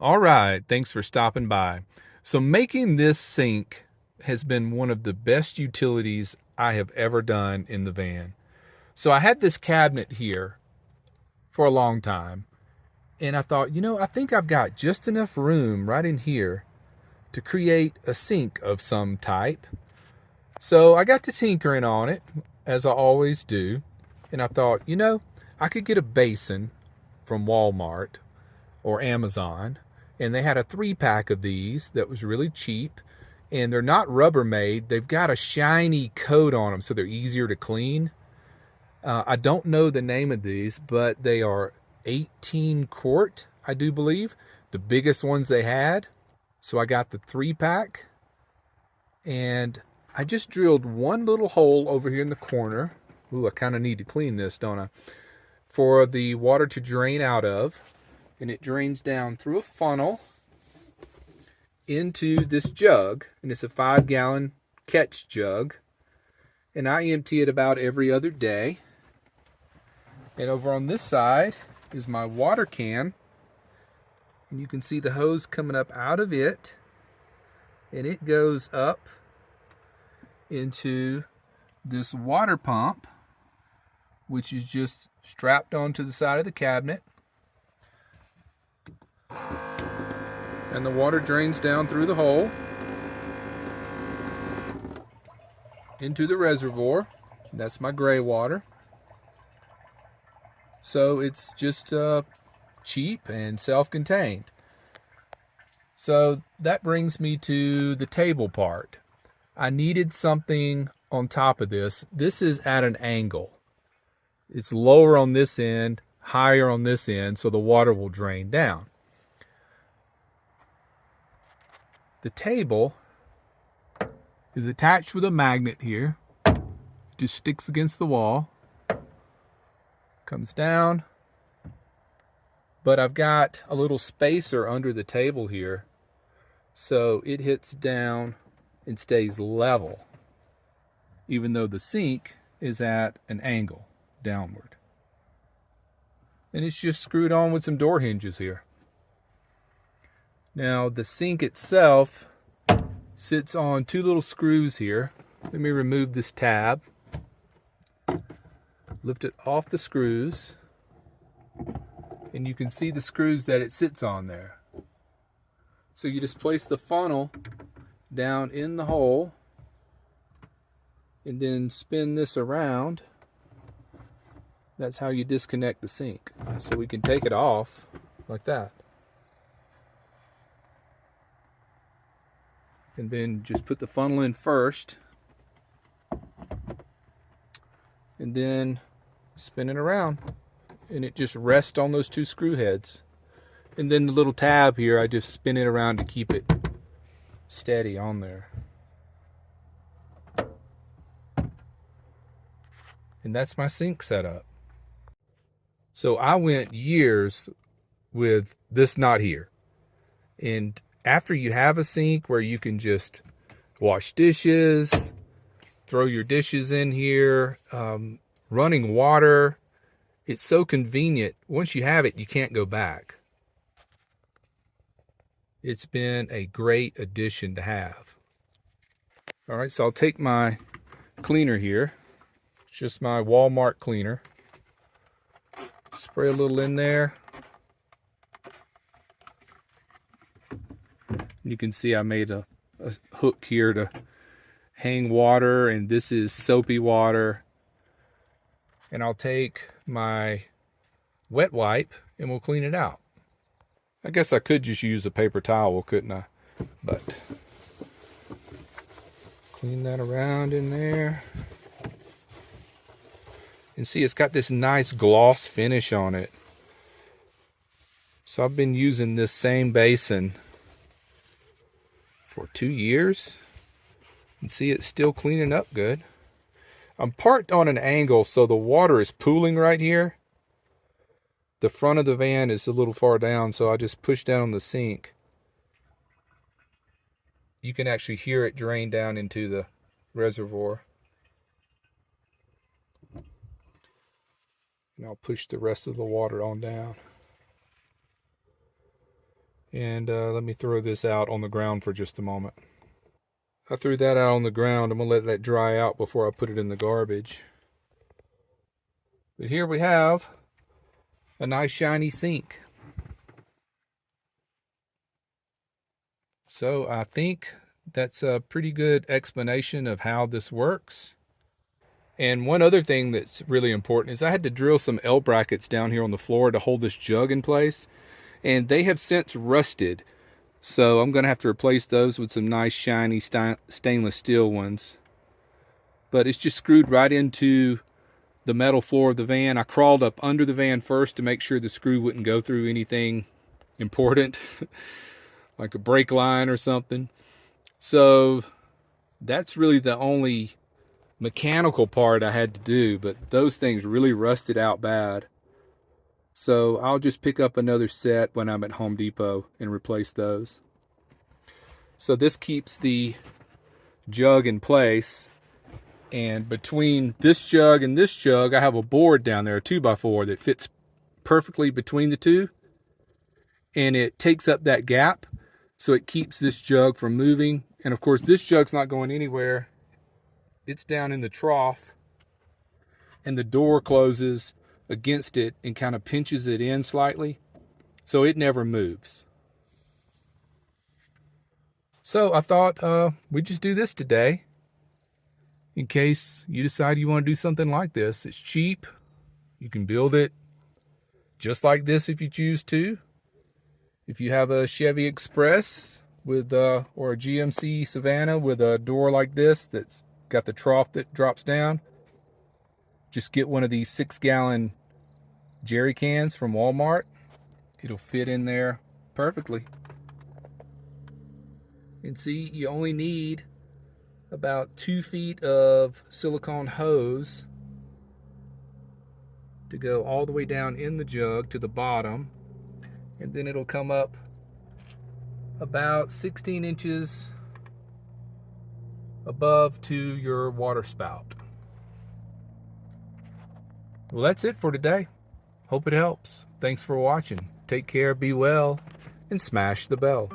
All right, thanks for stopping by. So, making this sink has been one of the best utilities I have ever done in the van. So, I had this cabinet here for a long time, and I thought, I think I've got just enough room right in here to create a sink of some type. So, I got to tinkering on it, as I always do, and I thought, I could get a basin from Walmart or Amazon, and they had a 3-pack of these that was really cheap. And they're not Rubbermaid, they've got a shiny coat on them, so they're easier to clean. I don't know the name of these, but they are 18 quart, I do believe, the biggest ones they had. So I got the 3-pack, and I just drilled one little hole over here in the corner. Ooh, I kind of need to clean this, don't I? For the water to drain out of. And it drains down through a funnel into this jug, and it's a 5-gallon catch jug, and I empty it about every other day. And over on this side is my water can, and you can see the hose coming up out of it, and it goes up into this water pump, which is just strapped onto the side of the cabinet. And the water drains down through the hole into the reservoir. That's my gray water. So it's just cheap and self-contained. So that brings me to the table part. I needed something on top of this. This is at an angle. It's lower on this end, higher on this end, so the water will drain down. The table is attached with a magnet here. It just sticks against the wall. Comes down. But I've got a little spacer under the table here, so it hits down and stays level, even though the sink is at an angle downward. And it's just screwed on with some door hinges here. Now the sink itself sits on 2 little screws here. Let me remove this tab. Lift it off the screws, and you can see the screws that it sits on there. So you just place the funnel down in the hole and then spin this around. That's how you disconnect the sink. So we can take it off like that. And then just put the funnel in first, and then spin it around, and it just rests on those 2 screw heads. And then the little tab here, I just spin it around to keep it steady on there. And that's my sink setup. So I went years with this not here. And after you have a sink where you can just wash dishes, throw your dishes in here, running water, it's so convenient. Once you have it, you can't go back. It's been a great addition to have. All right, so I'll take my cleaner here. It's just my Walmart cleaner. Spray a little in there. You can see I made a hook here to hang water, and this is soapy water. And I'll take my wet wipe and we'll clean it out. I guess I could just use a paper towel, couldn't I? But clean that around in there. And see, it's got this nice gloss finish on it. So I've been using this same basin for 2 years. And see, it's still cleaning up good. I'm parked on an angle, so the water is pooling right here. The front of the van is a little far down, so I just push down on the sink. You can actually hear it drain down into the reservoir. And I'll push the rest of the water on down. And let me throw this out on the ground for just a moment. I threw that out on the ground. I'm going to let that dry out before I put it in the garbage. But here we have a nice shiny sink. So I think that's a pretty good explanation of how this works. And one other thing that's really important is I had to drill some L brackets down here on the floor to hold this jug in place. And they have since rusted. So I'm going to have to replace those with some nice shiny stainless steel ones. But it's just screwed right into the metal floor of the van. I crawled up under the van first to make sure the screw wouldn't go through anything important, like a brake line or something. So that's really the only mechanical part I had to do, but those things really rusted out bad. So I'll just pick up another set when I'm at Home Depot and replace those. So this keeps the jug in place. And between this jug and this jug, I have a board down there, a 2x4, that fits perfectly between the two. And it takes up that gap, so it keeps this jug from moving. And of course, this jug's not going anywhere. It's down in the trough. And the door closes against it and kind of pinches it in slightly, so it never moves. So I thought we'd just do this today in case you decide you want to do something like this. It's cheap. You can build it just like this if you choose to. If you have a Chevy Express with or a GMC Savannah with a door like this that's got the trough that drops down, just get one of these 6-gallon jerry cans from Walmart. It'll fit in there perfectly. And see, you only need about 2 feet of silicone hose to go all the way down in the jug to the bottom, and then it'll come up about 16 inches above to your water spout. Well, that's it for today. Hope it helps. Thanks for watching. Take care, be well, and smash the bell.